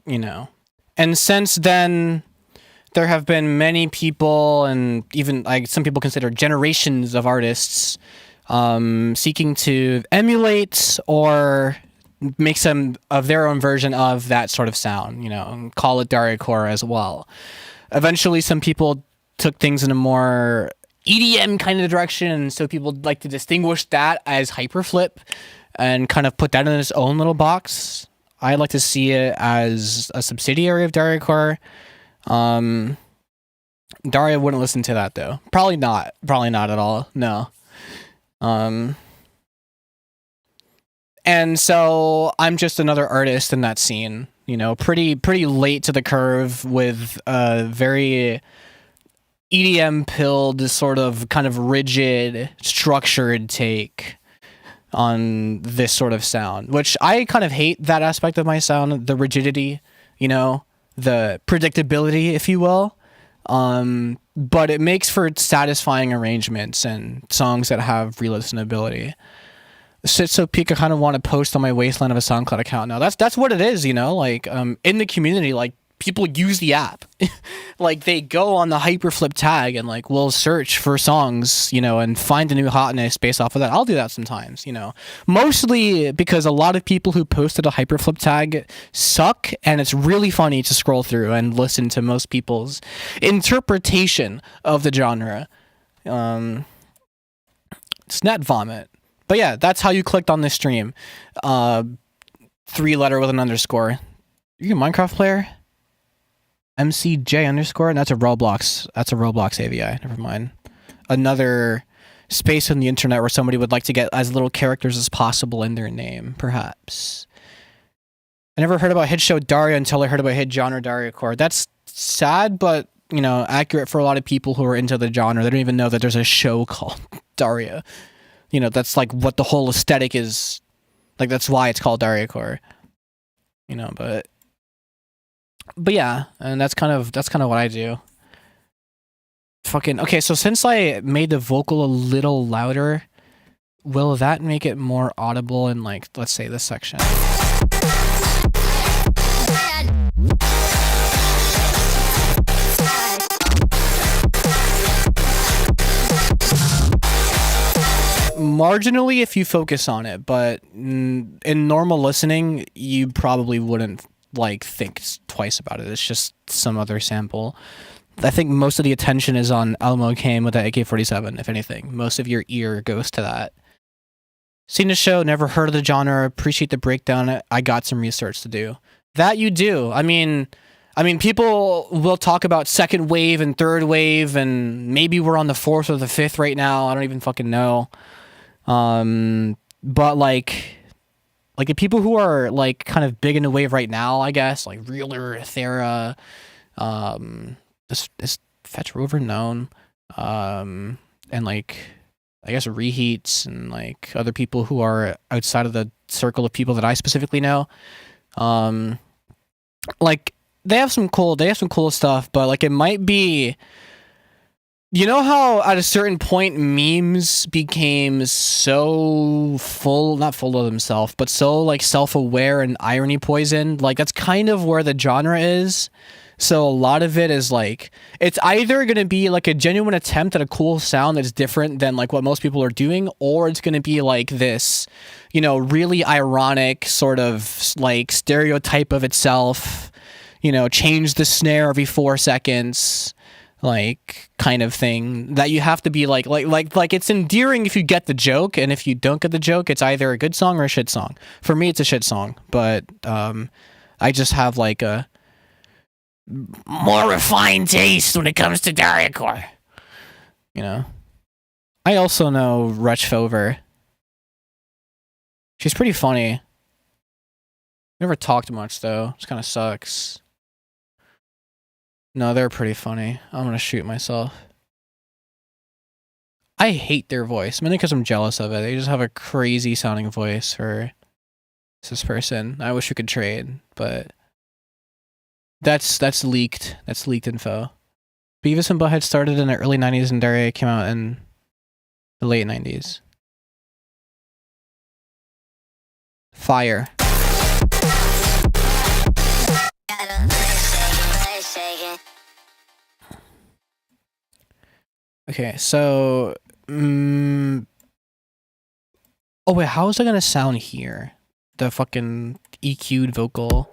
You know. And since then, there have been many people, and even like some people consider generations of artists, seeking to emulate or make some of their own version of that sort of sound, you know, and call it dariacore as well. Eventually, some people took things in a more EDM kind of direction, so people like to distinguish that as hyperflip and kind of put that in its own little box. I like to see it as a subsidiary of dariacore. Daria wouldn't listen to that though. Probably not at all. No. And so I'm just another artist in that scene, you know, pretty late to the curve with a very EDM pilled sort of kind of rigid, structured take on this sort of sound, which I kind of hate that aspect of my sound, the rigidity, you know, the predictability, if you will. But it makes for satisfying arrangements and songs that have re-listenability. So peak, I kind of want to post on my wasteland of a SoundCloud account now. That's what it is, you know, like, in the community, like, people use the app. Like they go on the hyperflip tag and like will search for songs, you know, and find a new hotness based off of that. I'll do that sometimes, you know, mostly because a lot of people who posted a hyperflip tag suck, and it's really funny to scroll through and listen to most people's interpretation of the genre. It's net vomit. But yeah, that's how you clicked on this stream. 3-letter with an underscore. Are you a Minecraft player? MCJ underscore? And that's a Roblox. That's a Roblox AVI. Never mind. Another space on the internet where somebody would like to get as little characters as possible in their name, perhaps. I never heard about hit show Daria until I heard about hit genre dariacore. That's sad, but, you know, accurate for a lot of people who are into the genre. They don't even know that there's a show called Daria. You know, that's like what the whole aesthetic is. Like, that's why it's called dariacore. You know, but yeah, and that's kind of what I do. Fucking okay, so since I made the vocal a little louder, will that make it more audible in, like, let's say this section? Marginally if you focus on it, but in normal listening, you probably wouldn't like think twice about it. It's just some other sample. I think most of the attention is on Elmo Kane with the AK-47, if anything. Most of your ear goes to that. Seen the show, never heard of the genre, appreciate the breakdown. I got some research to do. That you do. I mean, people will talk about second wave and third wave, and maybe we're on the fourth or the fifth right now. I don't even fucking know. But like the people who are like kind of big in the wave right now, I guess, like Realer, Thera, is Fetch Rover known, and like I guess Reheats and like other people who are outside of the circle of people that I specifically know, like they have some cool stuff, but like it might be. You know how at a certain point memes became so not full of themselves, but so like self-aware and irony poisoned? Like that's kind of where the genre is. So a lot of it is like, it's either going to be like a genuine attempt at a cool sound that's different than like what most people are doing, or it's going to be like this, you know, really ironic sort of like stereotype of itself, you know, change the snare every 4 seconds. Like kind of thing that you have to be like it's endearing if you get the joke, and if you don't get the joke, it's either a good song or a shit song. For me, it's a shit song, but I just have like a more refined taste when it comes to dariacore. You know, I also know Wretch Fover. She's pretty funny. Never talked much though. It kind of sucks. No, they're pretty funny. I'm gonna shoot myself. I hate their voice, mainly because I'm jealous of it. They just have a crazy sounding voice for this person. I wish we could trade, but that's leaked. That's leaked info. Beavis and Butthead started in the early 90s and Daria came out in the late 90s. Fire. Okay, so oh wait, how is it gonna sound here? The fucking EQ'd vocal.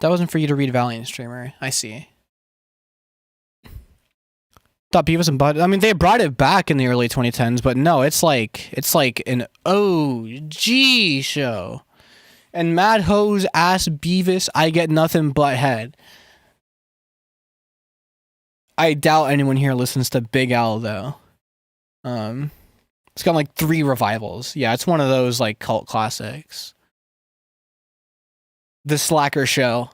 That wasn't for you to read Valiant Streamer. I see. Thought Beavis and Butt. I mean, they brought it back in the early 2010s, but no, it's like an OG show. And Mad Ho's ass Beavis, I get nothing but head. I doubt anyone here listens to Big Al though. It's got like 3 revivals. Yeah, it's one of those like cult classics. The Slacker Show.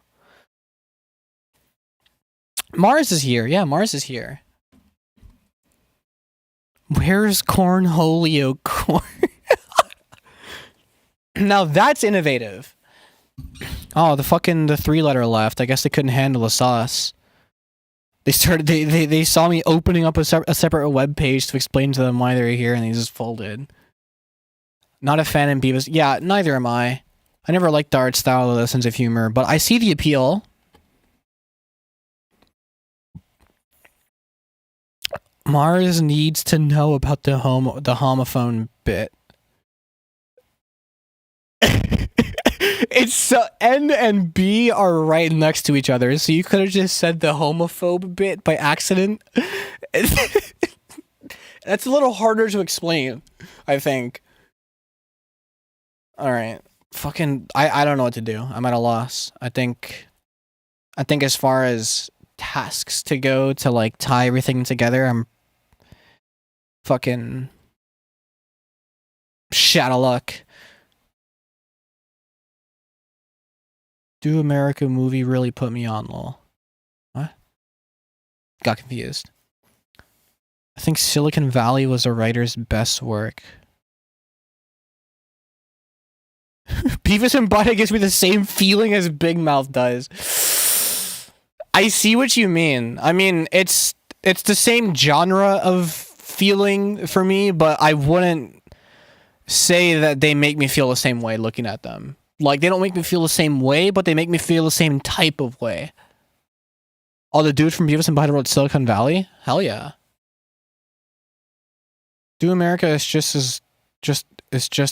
Mars is here. Yeah, Mars is here. Where's Cornholio Corn? Now that's innovative. Oh, the 3-letter left. I guess they couldn't handle the sauce. They saw me opening up a separate web page to explain to them why they're here, and they just folded. Not a fan of Beavis. Yeah, neither am I. I never liked the art style or the sense of humor, but I see the appeal. Mars needs to know about the homophone bit. It's so N and B are right next to each other, so you could have just said the homophobe bit by accident. That's a little harder to explain, I think. All right, I don't know what to do. I'm at a loss. I think as far as tasks to go to like tie everything together, I'm fucking shit out of luck. Do America movie really put me on, lol? What? Got confused. I think Silicon Valley was a writer's best work. Beavis and Butthead gives me the same feeling as Big Mouth does. I see what you mean. I mean, it's the same genre of feeling for me, but I wouldn't say that they make me feel the same way looking at them. Like, they don't make me feel the same way, but they make me feel the same type of way. Oh, the dude from Beavis and Butthead wrote Silicon Valley? Hell yeah. Do America is just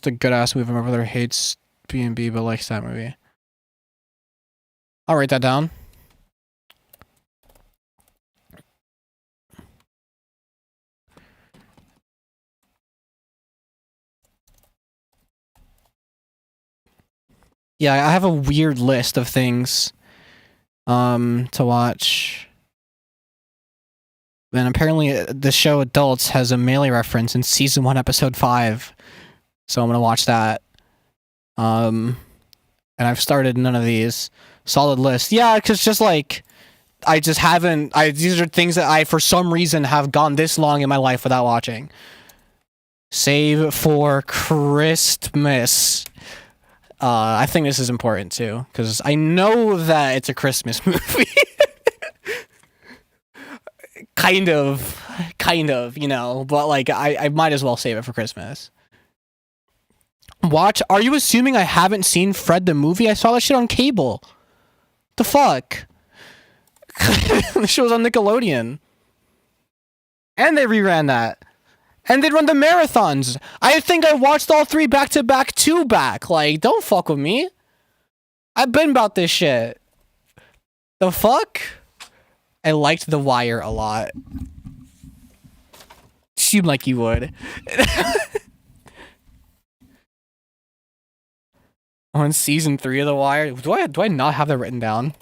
a good ass movie. My brother hates B&B but likes that movie. I'll write that down. Yeah, I have a weird list of things to watch. And apparently the show Adults has a melee reference in season 1 episode 5. So I'm gonna watch that. And I've started none of these. Solid list. Yeah, because just like I just haven't these are things that I for some reason have gone this long in my life without watching. Save for Christmas. I think this is important too, because I know that it's a Christmas movie. kind of, you know, but like I might as well save it for Christmas. Watch. Are you assuming I haven't seen Fred the movie? I saw that shit on cable. The fuck? The show was on Nickelodeon. And they reran that. And they'd run the marathons. I think I watched all 3 back to back to back. Like, don't fuck with me. I've been about this shit. The fuck? I liked The Wire a lot. Seemed like you would. On season 3 of The Wire. Do I not have that written down?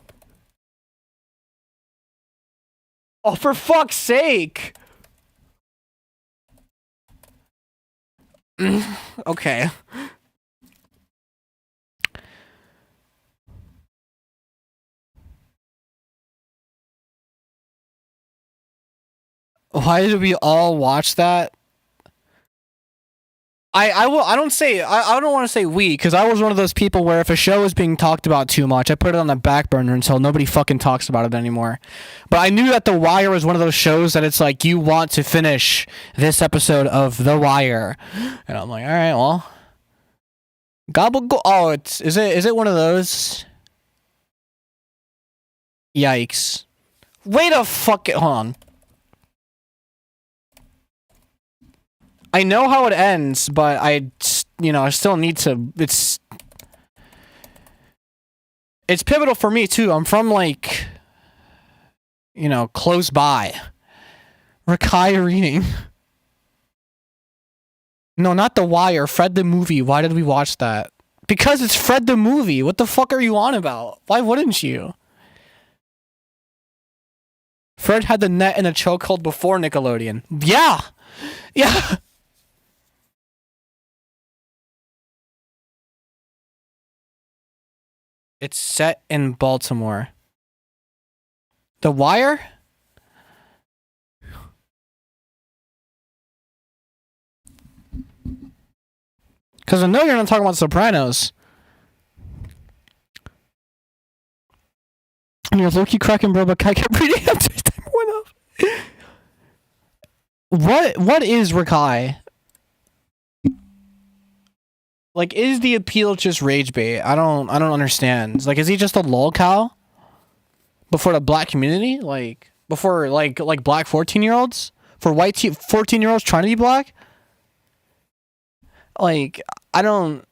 Oh, for fuck's sake! Okay. Why did we all watch that? I don't want to say we, because I was one of those people where if a show is being talked about too much, I put it on the back burner until nobody fucking talks about it anymore. But I knew that The Wire was one of those shows that it's like, you want to finish this episode of The Wire. And I'm like, all right, well. Oh, is it one of those? Yikes. Wait a fucking, hold on. I know how it ends, but I still need to. It's pivotal for me too. I'm from like, close by. Rakai reading. No, not The Wire. Fred the movie. Why did we watch that? Because it's Fred the movie. What the fuck are you on about? Why wouldn't you? Fred had the net in a chokehold before Nickelodeon. Yeah. Yeah. It's set in Baltimore. The Wire? Because I know you're not talking about Sopranos. And you're low-key cracking, bro, but I kept reading up to his timer went up. What is Rakai? Like, is the appeal just rage bait? I don't understand. Like, is he just a lol cow? Before the black community? Like, before, like black 14-year-olds? For white 14-year-olds trying to be black? Like, I don't...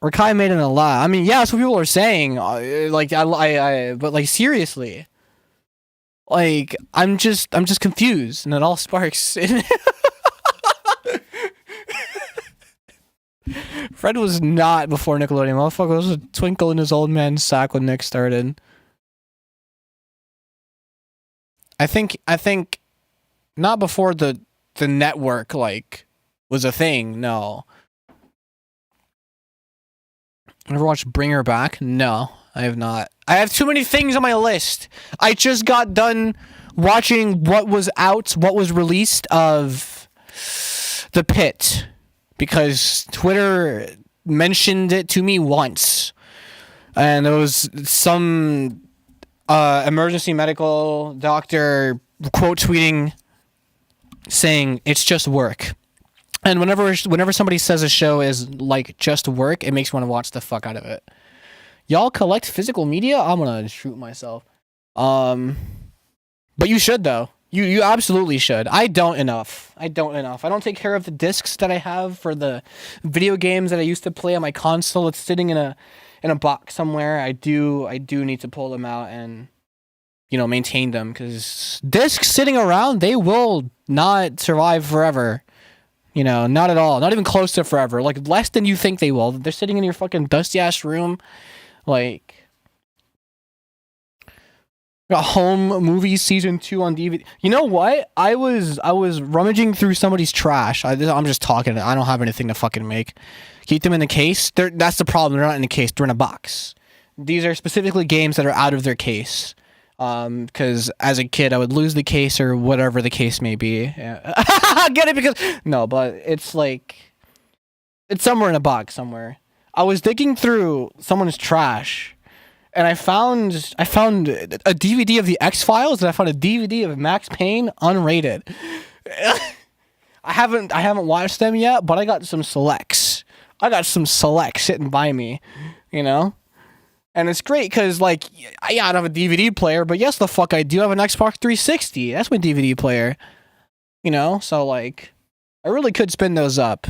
Rakai made it a lot. I mean, yeah, that's what people are saying. Like, but like, seriously. Like, I'm just confused, and it all sparks. Fred was not before Nickelodeon. Motherfucker was a twinkle in his old man's sack when Nick started. I think not before the network like was a thing. No. Ever watched Bring Her Back? No, I have not. I have too many things on my list. I just got done watching what was released of The Pit because Twitter mentioned it to me once. And there was some emergency medical doctor quote tweeting saying it's just work. And whenever somebody says a show is like just work, it makes me want to watch the fuck out of it. Y'all collect physical media? I'm gonna shoot myself. But you should though. You absolutely should. I don't enough. I don't take care of the discs that I have for the video games that I used to play on my console. It's sitting in a box somewhere. I do need to pull them out and maintain them because discs sitting around, they will not survive forever. Not at all. Not even close to forever. Like, less than you think they will. They're sitting in your fucking dusty-ass room. Like, got Home Movies Season 2 on DVD. You know what? I was rummaging through somebody's trash. I'm just talking. I don't have anything to fucking make. Keep them in the case. That's the problem. They're not in the case. They're in a box. These are specifically games that are out of their case. Because as a kid, I would lose the case or whatever the case may be. Yeah. Get it? Because no, but it's like it's somewhere in a box somewhere. I was digging through someone's trash, and I found a DVD of the X-Files, and I found a DVD of Max Payne unrated. I haven't watched them yet, but I got some selects. Sitting by me, And it's great because, like, I don't have a DVD player, but yes, the fuck I do have an Xbox 360. That's my DVD player. So, like, I really could spin those up.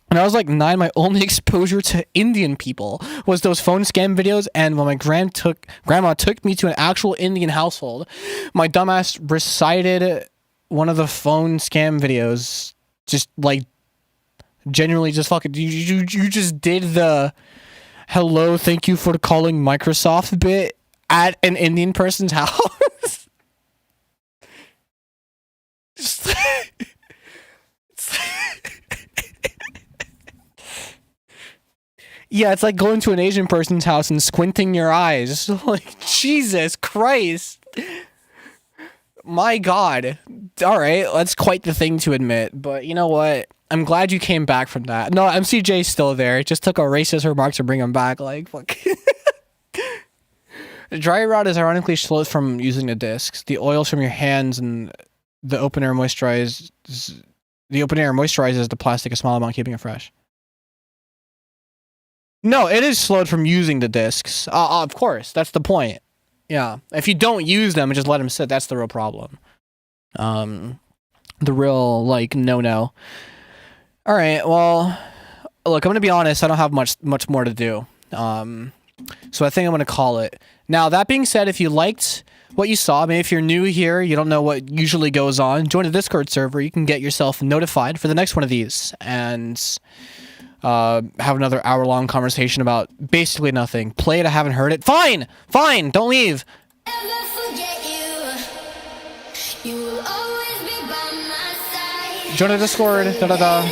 When I was, like, 9, my only exposure to Indian people was those phone scam videos, and when my grandma took me to an actual Indian household, my dumbass recited one of the phone scam videos. Just, like, genuinely just fucking... You just did the... hello, thank you for calling Microsoft bit at an Indian person's house. Yeah, it's like going to an Asian person's house and squinting your eyes. Like, Jesus Christ. My God. All right, that's quite the thing to admit. But you know what? I'm glad you came back from that. No, MCJ's still there. It just took a racist remark to bring him back. Like, fuck. Dry rot is ironically slowed from using the discs. The oils from your hands and the open air moisturizes the plastic a small amount, keeping it fresh. No, it is slowed from using the discs. Of course, that's the point. Yeah, if you don't use them and just let them sit, that's the real problem. The real no. All right, well, look, I'm going to be honest, I don't have much more to do. So I think I'm going to call it. Now, that being said, if you liked what you saw, maybe if you're new here, you don't know what usually goes on, join the Discord server. You can get yourself notified for the next one of these and have another hour-long conversation about basically nothing. Play it, I haven't heard it. Fine, don't leave. Join the Discord, da-da-da.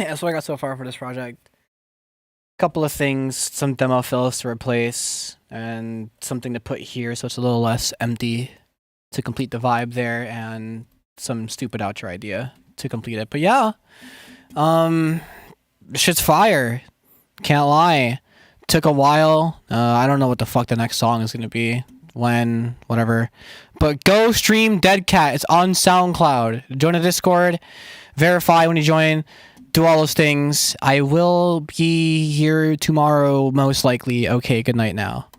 That's what I got so far for this project. Couple of things, some demo fills to replace, and something to put here so it's a little less empty to complete the vibe there, and some stupid outro idea to complete it. But yeah, shit's fire. Can't lie. Took a while. I don't know what the fuck the next song is gonna be. When, whatever. But go stream Dead Cat. It's on SoundCloud. Join the Discord. Verify when you join. Do all those things. I will be here tomorrow, most likely. Okay, good night now.